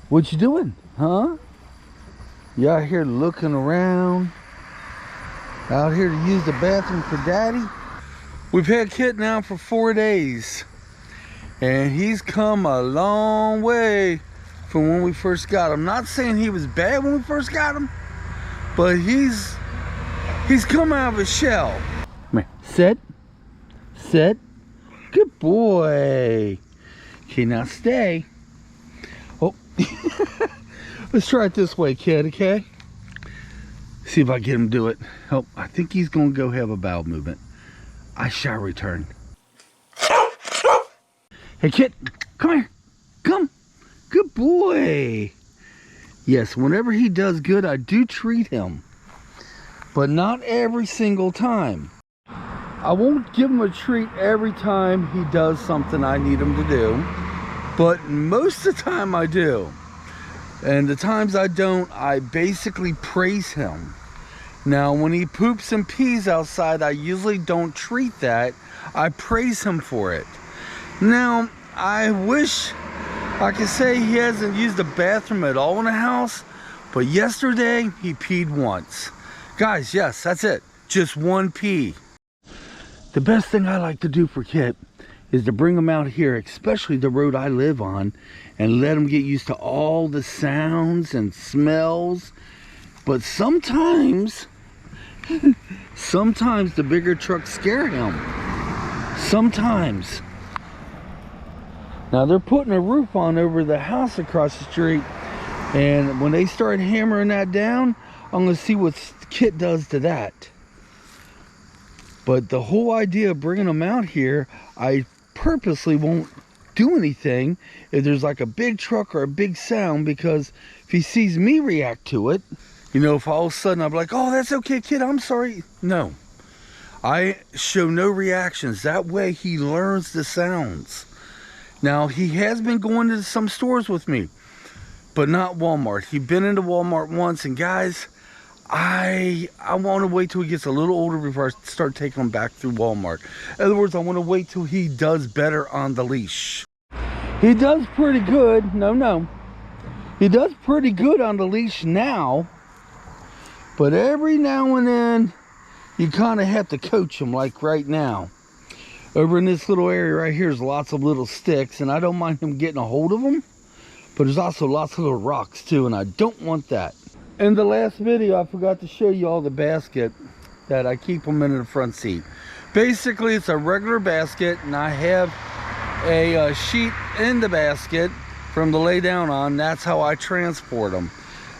What you doing, huh? You out here looking around? Out here to use the bathroom for daddy? We've had KITT now for 4 days. And he's come a long way from when we first got him. Not saying he was bad when we first got him, but he's come out of his shell. Come here. Sit. Sit. Good boy. Okay, now stay. Oh. Let's try it this way, KITT, okay? See if I get him to do it. Oh, I think he's going to go have a bowel movement. I shall return. Hey, KITT, come here. Come. Good boy. Yes, whenever he does good, I do treat him. But not every single time. I won't give him a treat every time he does something I need him to do. But most of the time I do. And the times I don't, I basically praise him. Now, when he poops and pees outside, I usually don't treat that. I praise him for it. Now, I wish I could say he hasn't used the bathroom at all in the house, but yesterday he peed once. Guys, yes, that's it. Just one pee. The best thing I like to do for KITT is to bring him out here, especially the road I live on, and let him get used to all the sounds and smells. But sometimes the bigger trucks scare him. Sometimes. Now they're putting a roof on over the house across the street, and when they start hammering that down, I'm going to see what KITT does to that. But the whole idea of bringing them out here, I purposely won't do anything if there's like a big truck or a big sound, because if he sees me react to it, you know, if all of a sudden I'm like, oh, that's okay, KITT, I'm sorry. No, I show no reactions. That way he learns the sounds. Now, he has been going to some stores with me, but not Walmart. He's been into Walmart once, and guys, I want to wait till he gets a little older before I start taking him back through Walmart. In other words, I want to wait till he does better on the leash. He does pretty good. No. He does pretty good on the leash now. But every now and then, you kind of have to coach him, like right now. Over in this little area right here, there's lots of little sticks, and I don't mind him getting a hold of them. But there's also lots of little rocks too, and I don't want that. In the last video, I forgot to show you all the basket that I keep them in the front seat. Basically, it's a regular basket, and I have a sheet in the basket from the lay down on. That's how I transport them.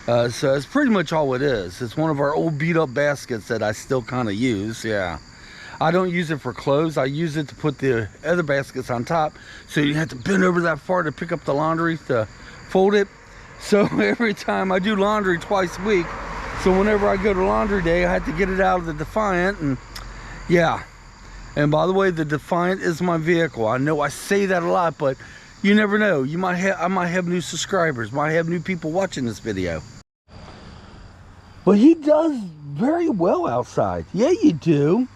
So it's pretty much all it is. It's one of our old beat up baskets that I still kind of use, yeah. I don't use it for clothes. I use it to put the other baskets on top, so you have to bend over that far to pick up the laundry to fold it. So every time I do laundry twice a week, so whenever I go to laundry day, I have to get it out of the Defiant, and yeah. And by the way, the Defiant is my vehicle. I know I say that a lot, but you never know. I might have new subscribers, might have new people watching this video. But he does very well outside. Yeah, you do.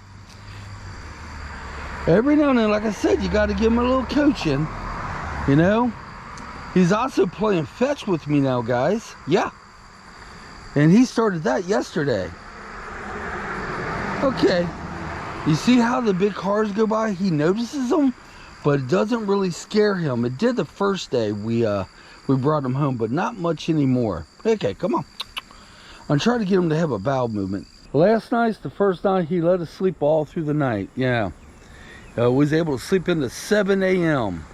Every now and then, like I said, you got to give him a little coaching, you know. He's also playing fetch with me now, guys. Yeah. And he started that yesterday. Okay. You see how the big cars go by? He notices them, but it doesn't really scare him. It did the first day we brought him home, but not much anymore. Okay, come on. I'm trying to get him to have a bowel movement. Last night's the first night he let us sleep all through the night. Yeah. Was able to sleep into 7 a.m.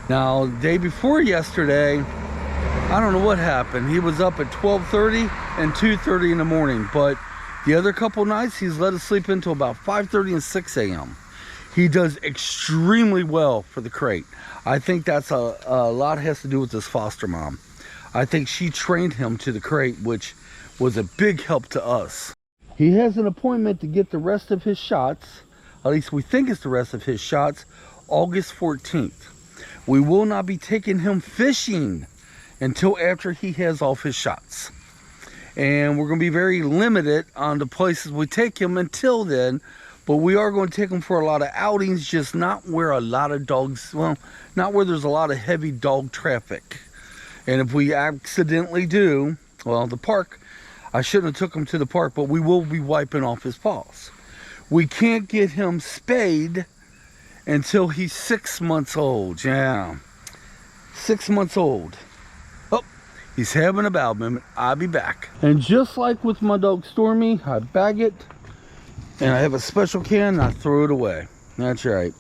Now, the day before yesterday, I don't know what happened. He was up at 12:30 and 2:30 in the morning. But the other couple nights, he's let us sleep until about 5:30 and 6 a.m. He does extremely well for the crate. I think that's a lot has to do with his foster mom. I think she trained him to the crate, which was a big help to us. He has an appointment to get the rest of his shots. At least we think it's the rest of his shots, August 14th. We will not be taking him fishing until after he has all his shots. And we're going to be very limited on the places we take him until then. But we are going to take him for a lot of outings, just not where a lot of dogs, well, not where there's a lot of heavy dog traffic. And if we accidentally do, well, the park, I shouldn't have took him to the park, but we will be wiping off his paws. We can't get him spayed until he's 6 months old. Yeah, 6 months old. Oh, he's having a bowel movement. I'll be back. And just like with my dog Stormy, I bag it, and I have a special can, and I throw it away. That's right.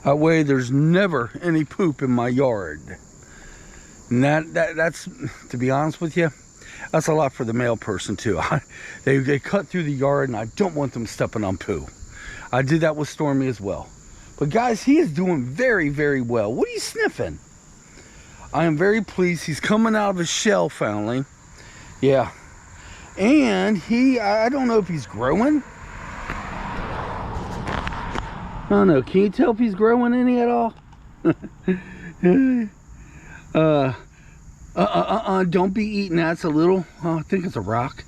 That way there's never any poop in my yard. And that's, to be honest with you, that's a lot for the male person too. They cut through the yard, and I don't want them stepping on poo. I did that with Stormy as well. But guys, he is doing very, very well. What are you sniffing? I am very pleased. He's coming out of his shell finally. Yeah. And I don't know if he's growing. I don't know. Can you tell if he's growing any at all? Don't be eating that. It's a little, I think it's a rock.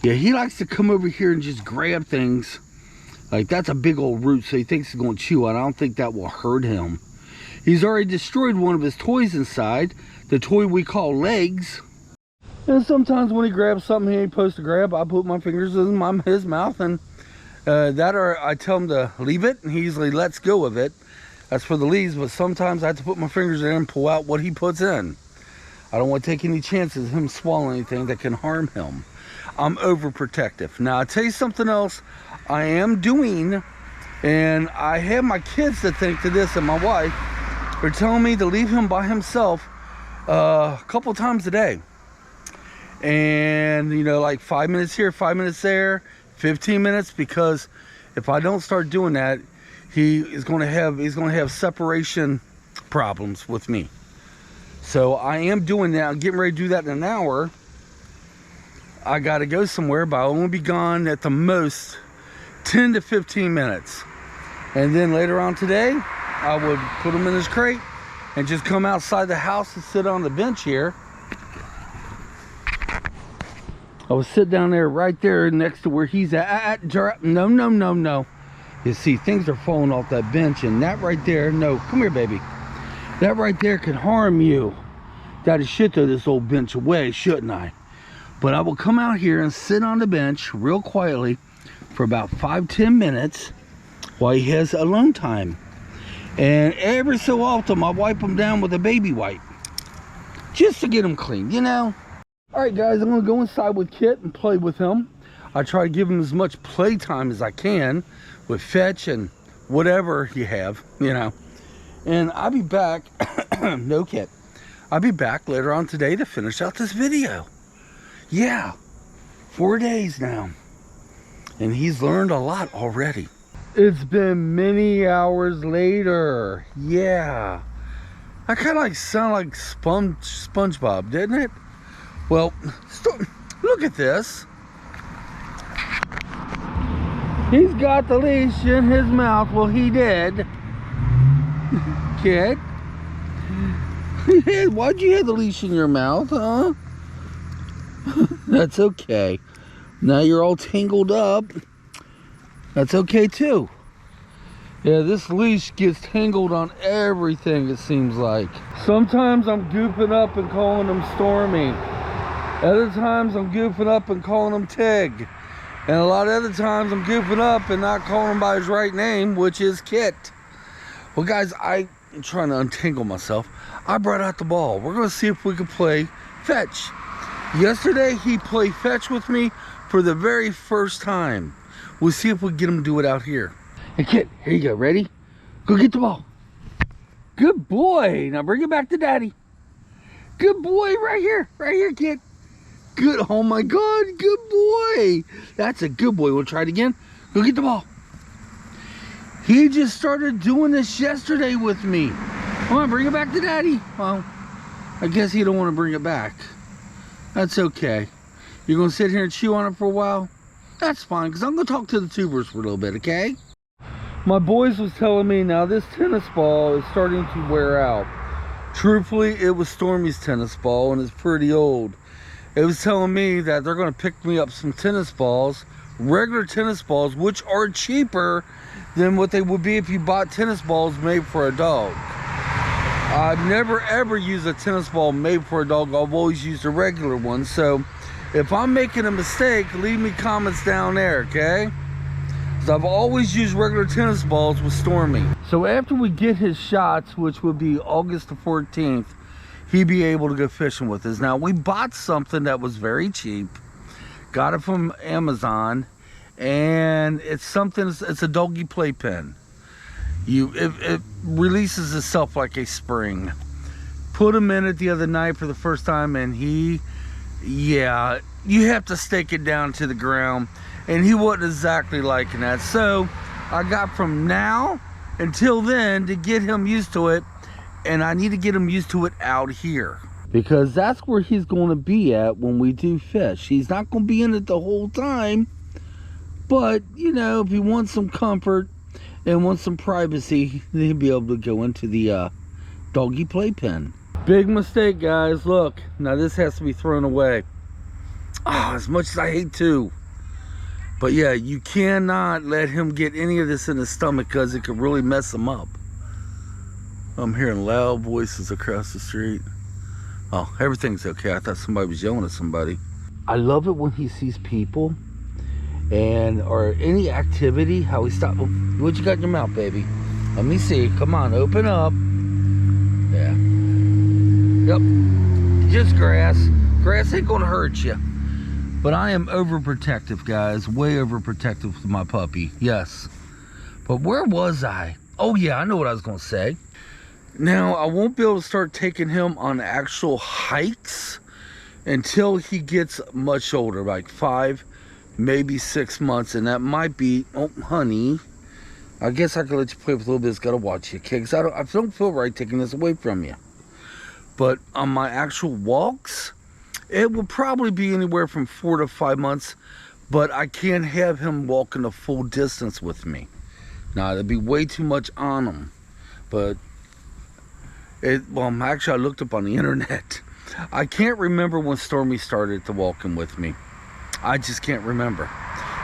Yeah, he likes to come over here and just grab things. Like, that's a big old root, so he thinks he's going to chew on it. I don't think that will hurt him. He's already destroyed one of his toys inside, the toy we call Legs. And sometimes when he grabs something he ain't supposed to grab, I put my fingers in his mouth, and or I tell him to leave it, and he usually lets go of it. That's for the leaves, but sometimes I have to put my fingers in there and pull out what he puts in. I don't want to take any chances of him swallowing anything that can harm him. I'm overprotective. Now, I'll tell you something else I am doing, and I have my kids to thank to this, and my wife. They're telling me to leave him by himself a couple times a day. And, you know, like 5 minutes here, 5 minutes there, 15 minutes, because if I don't start doing that, he's going to have separation problems with me. So I am doing that. I'm getting ready to do that in an hour. I got to go somewhere, but I'll only be gone at the most 10 to 15 minutes. And then later on today, I would put him in his crate and just come outside the house and sit on the bench here. I would sit down there right there next to where he's at. No. You see, things are falling off that bench, and that right there, no, come here, baby. That right there could harm you. That should throw this old bench away, shouldn't I? But I will come out here and sit on the bench real quietly for about 5-10 minutes while he has alone time. And every so often, I wipe him down with a baby wipe, just to get him clean, you know? All right, guys, I'm gonna go inside with KITT and play with him. I try to give him as much play time as I can with fetch and whatever you have, you know. And I'll be back, no KITT. I'll be back later on today to finish out this video. Yeah, 4 days now. And he's learned a lot already. It's been many hours later. Yeah. I kind of like sound like SpongeBob, didn't it? Well, look at this. He's got the leash in his mouth. Well, he did. KITT. Why'd you have the leash in your mouth, huh? That's okay. Now you're all tangled up. That's okay too. Yeah, this leash gets tangled on everything, it seems like. Sometimes I'm goofing up and calling him Stormy. Other times I'm goofing up and calling him Tig. And a lot of other times I'm goofing up and not calling him by his right name, which is KITT. Well, guys, I'm trying to untangle myself. I brought out the ball. We're going to see if we can play fetch. Yesterday, he played fetch with me for the very first time. We'll see if we can get him to do it out here. Hey, KITT, here you go. Ready? Go get the ball. Good boy. Now bring it back to daddy. Good boy. Right here. Right here, KITT. Good. Oh, my God. Good boy. That's a good boy. We'll try it again. Go get the ball. He just started doing this yesterday with me. Come on, bring it back to daddy. Well, I guess he don't want to bring it back. That's okay. You're going to sit here and chew on it for a while? That's fine, because I'm going to talk to the tubers for a little bit, okay? My boys was telling me now this tennis ball is starting to wear out. Truthfully, it was Stormy's tennis ball, and it's pretty old. It was telling me that they're going to pick me up some tennis balls, regular tennis balls, which are cheaper than what they would be if you bought tennis balls made for a dog. I've never ever used a tennis ball made for a dog. I've always used a regular one. So if I'm making a mistake, leave me comments down there, okay? So I've always used regular tennis balls with Stormy. So after we get his shots, which would be August the 14th, he'd be able to go fishing with us. Now, we bought something that was very cheap. Got it from Amazon. And it's something, it's a doggy playpen. It releases itself like a spring. Put him in it the other night for the first time, and yeah, you have to stake it down to the ground, and he wasn't exactly liking that. So I got from now until then to get him used to it, and I need to get him used to it out here, because that's where he's going to be at when we do fish. He's not going to be in it the whole time. But, you know, if he wants some comfort and wants some privacy, he'll be able to go into the doggy playpen. Big mistake, guys. Look, now this has to be thrown away. Oh, as much as I hate to. But yeah, you cannot let him get any of this in his stomach, because it could really mess him up. I'm hearing loud voices across the street. Oh, everything's okay. I thought somebody was yelling at somebody. I love it when he sees people or any activity, how he stops. What you got in your mouth, baby? Let me see. Come on, open up. Yeah. Yep. Just grass. Grass ain't gonna hurt you. But I am overprotective, guys. Way overprotective with my puppy. Yes. But where was I? Oh yeah, I know what I was gonna say. Now, I won't be able to start taking him on actual hikes until he gets much older, like 5, maybe 6 months, and that might be, oh honey, I guess I could let you play with a little bit. It's got to watch you, okay? Because I don't feel right taking this away from you. But on my actual walks, it will probably be anywhere from 4 to 5 months, but I can't have him walking the full distance with me. Now, that'd be way too much on him. But well, actually, I looked up on the internet. I can't remember when Stormy started to walking with me. I just can't remember.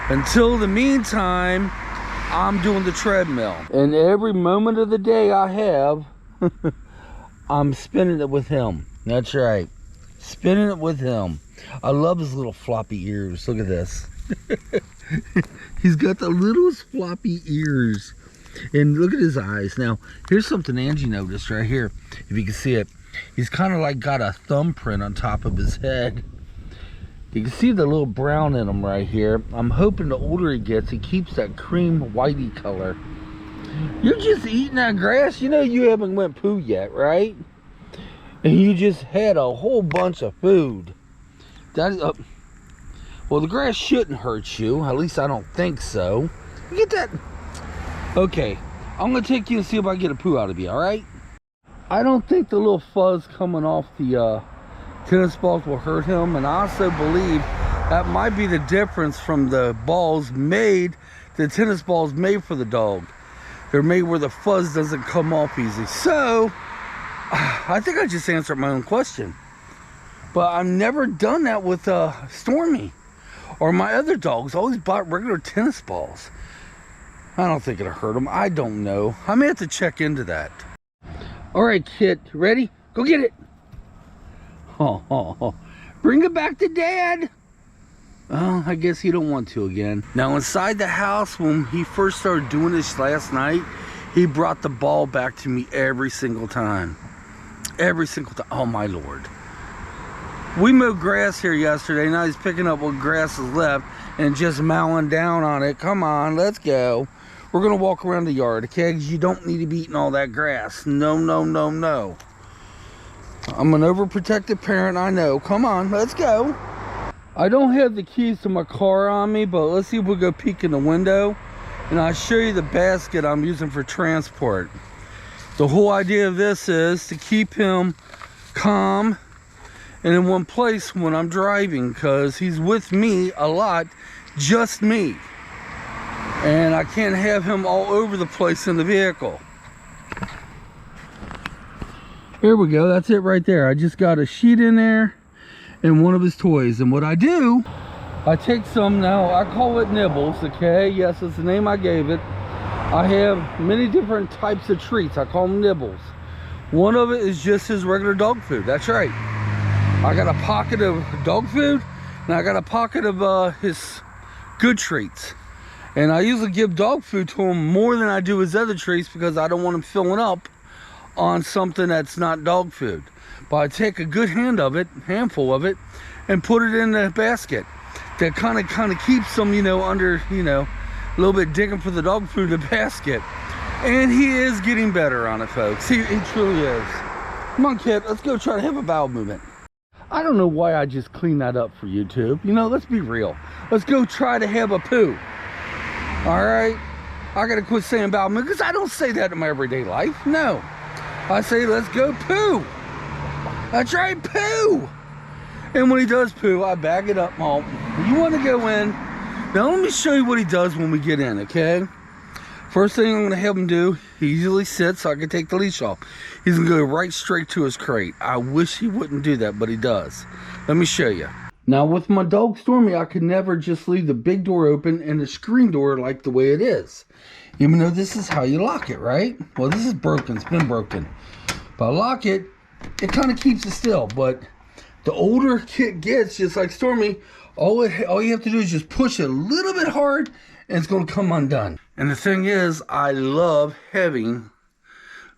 Until the meantime, I'm doing the treadmill. And every moment of the day I have, I'm spinning it with him. That's right. Spinning it with him. I love his little floppy ears. Look at this. He's got the littlest floppy ears. And look at his eyes. Now, here's something Angie noticed right here. If you can see it. He's kind of like got a thumbprint on top of his head. You can see the little brown in him right here. I'm hoping the older he gets, he keeps that cream whitey color. You're just eating that grass. You know you haven't went poo yet, right? And you just had a whole bunch of food. That, well, the grass shouldn't hurt you. At least I don't think so. You get that? Okay, I'm going to take you and see if I can get a poo out of you, all right? I don't think the little fuzz coming off the tennis balls will hurt him, and I also believe that might be the difference from the balls made, the tennis balls made for the dog. They're made where the fuzz doesn't come off easy. So I think I just answered my own question, but I've never done that with Stormy or my other dogs. I always bought regular tennis balls. I don't think it'll hurt him. I don't know. I may have to check into that. All right, KITT, ready? Go get it. Oh, bring it back to Dad. Oh, I guess he don't want to again. Now, inside the house, when he first started doing this last night, he brought the ball back to me every single time. Every single time. Oh, my Lord. We mowed grass here yesterday. Now he's picking up what grass is left and just mowing down on it. Come on, let's go. We're going to walk around the yard, okay? Because you don't need to be eating all that grass. No, no, no, no. I'm an overprotective parent, I know. Come on, let's go. I don't have the keys to my car on me, but let's see if we'll go peek in the window. And I'll show you the basket I'm using for transport. The whole idea of this is to keep him calm and in one place when I'm driving, because he's with me a lot, just me. And I can't have him all over the place in the vehicle. Here we go, that's it right there. I just got a sheet in there and one of his toys. And what I do, I take some, now I call it nibbles, okay? Yes, it's the name I gave it. I have many different types of treats. I call them nibbles. One of it is just his regular dog food. That's right. I got a pocket of dog food, and I got a pocket of his good treats. And I usually give dog food to him more than I do his other treats because I don't want him filling up on something that's not dog food. But I take a good handful of it, and put it in the basket. That kind of keeps them, you know, under, you know, a little bit digging for the dog food in the basket. And he is getting better on it, folks. He truly is. Come on, KITT, let's go try to have a bowel movement. I don't know why I just cleaned that up for YouTube. You know, let's be real. Let's go try to have a poo. All right? I gotta quit saying bowel movement because I don't say that in my everyday life. No. I say, let's go poo. That's right, poo. And when he does poo, I bag it up. Mom, you want to go in? Now let me show you what he does when we get in, okay? First thing I'm going to have him do, he usually sits so I can take the leash off. He's going to go right straight to his crate. I wish he wouldn't do that, but he does. Let me show you. Now with my dog Stormy, I could never just leave the big door open and the screen door like the way it is. Even though this is how you lock it, right? Well, this is broken. It's been broken. If I lock it, it kind of keeps it still. But the older KITT gets, just like Stormy, all you have to do is just push it a little bit hard and it's going to come undone. And the thing is, I love having,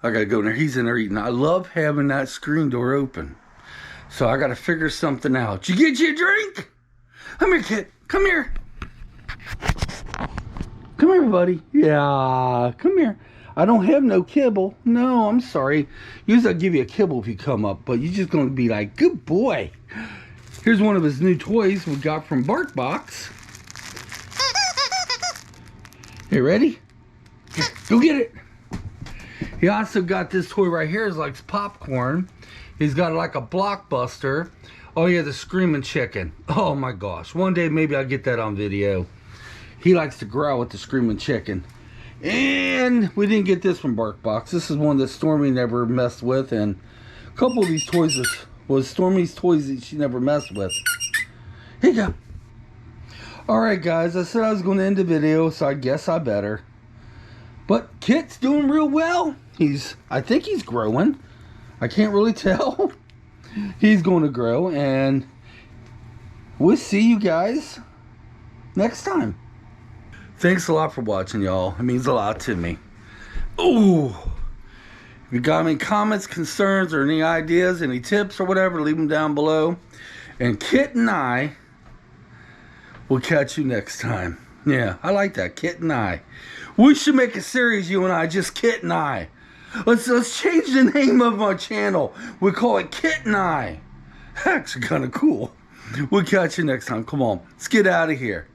I got to go in there, he's in there eating. I love having that screen door open. So I got to figure something out. Did you get you a drink? Come here, KITT. Come here. Come here, buddy. Yeah, come here. I don't have no kibble. No, I'm sorry. Usually I'll give you a kibble if you come up, but you're just going to be like, good boy. Here's one of his new toys we got from BarkBox. You ready? Here, go get it. He also got this toy right here. It's like popcorn. He's got like a Blockbuster. Oh yeah, the Screaming Chicken. Oh my gosh. One day maybe I'll get that on video. He likes to growl with the Screaming Chicken. And we didn't get this from BarkBox. This is one that Stormy never messed with. And a couple of these toys was Stormy's toys that she never messed with. Here you go. Alright guys, I said I was going to end the video, so I guess I better. But KITT's doing real well. I think he's growing. I can't really tell. He's going to grow, and we'll see you guys next time. Thanks a lot for watching, y'all. It means a lot to me. Ooh. If you got any comments, concerns, or any ideas, any tips or whatever, leave them down below. And KITT and I will catch you next time. Yeah, I like that. KITT and I. We should make a series, you and I, just KITT and I. Let's change the name of my channel. We call it KITT and I. Actually kind of cool. We'll catch you next time. Come on, let's get out of here.